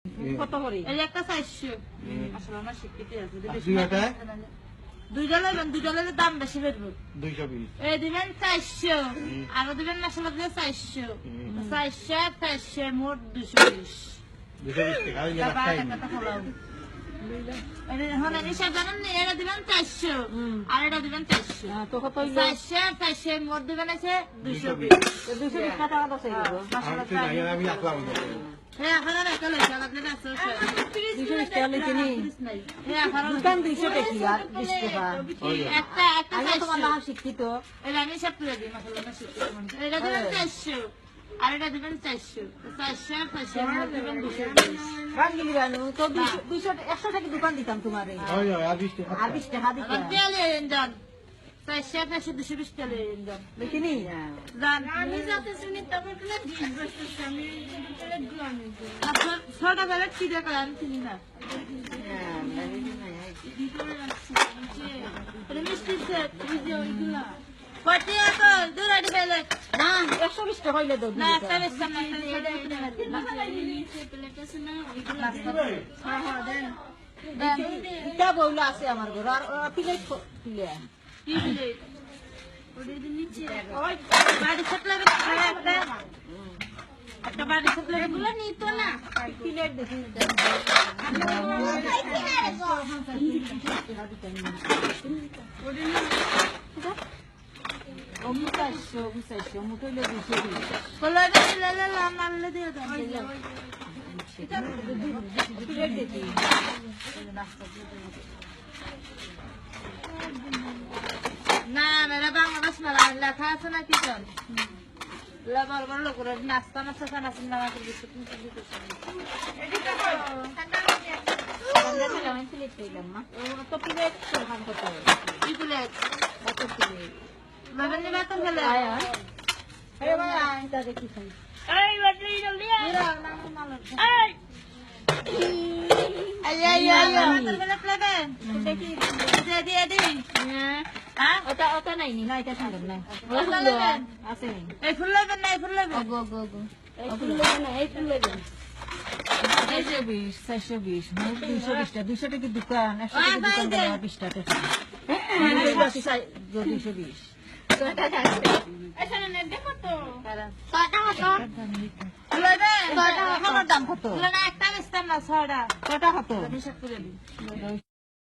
কত করে? এই একটা 400 আসলে আমার শিক্ষিত আছে দুইটা দুইটা লইলে দাম বেশি বেরবো 220 এই দিবেন 400 আর দিবেন না আসলে 400 400 মোট 220 টাকা ওই টাকা ফলাও এখন নিশা জানেন না এটা দিবেন 400 আর এটা দিবেন 400 তো কত 400 মোট দিবেন আছে 220 220 টাকা তো সেই গো। আমি আসলাম হ্যাঁ এখন আর একটা লইছে আলাদা আছে 220 টাকা লইতে নি। হ্যাঁ এখন দোকান 200 টাকা আর 20 টাকা। একটা আমি তোমার 400 না শিক্ষিত। এটা আমি সব করে দিই মাসাল্লাহ না শিখতে এটা দিবেন 400 আর এটা দিবেন 400 400 মোট দিবেন 220 রাঙ্গিলি বানু তো 200 100 টাকা দোকান দিতাম তোমারে। ওই আর 20 টাকা আর 20 টাকা দিতাম। তেলে এনজান 400 220 তেলে এনজান দেখি নি? জান আমি যাতে শুনি তারপর কোন 20 বছর আমি প্লেট গুলো আমি আপনার ছটা প্লেট কি দেখা আমি চিনি না মিষ্টি সেট ভিডিও এগুলা কত তো দুরাটি প্লেট না 120 টাকা হইলে দাও। না একটা বেশি না প্লেট আছে না এগুলা হ্যাঁ হ্যাঁ দেন এটা বউলা আছে আমার ঘর আর প্লেট প্লে। কি প্লেট ওদের নিচে ওই বাড়ি সাপ্লাই একটা বাড়ি সাপ্লাই গুলো নিত না প্লেট দেখি। অমুকাইছো মুকইলে 220 কলারে লেলে লামালে দিয়ে দাও প্লেট দেখি। না না বাংলাদেশ না লেখা আছে না কি জান লেবার বড় লোক নাস্তা নাস্তা খানা চিন্তা না করে কিছু তুমি দিতে আমি প্লেট কইলাম না তো প্লেট ভাগ করতে হবে। কি প্লেট কত প্লেট? বাবা নে বাতন গেলে আয়া আরে ভাই আইতা দেখি খাই। এই বাটলি জলদি আয় এই বাতন গেলে প্লেট দেখি দে দি হ্যাঁ ওটা নাই নি না এটা সুন্দর না ওটা নেবেন? আছে নি এই ফুল নেবেন না এই ফুল নেবেন গো গো গো এই ফুল লেগে না এই ফুল লেগে 420 420 মোট 220 টাকা 200 টাকা দোকান 100 টাকা দোকান দেওয়া 20 টাকা 220 এখানে নেবে কত টাকা কত ফুল নেবেন টাকা আমার দাম কত ফুল না একটা বেচতাম না ছড়া টাকা কত হিসাব করে দিই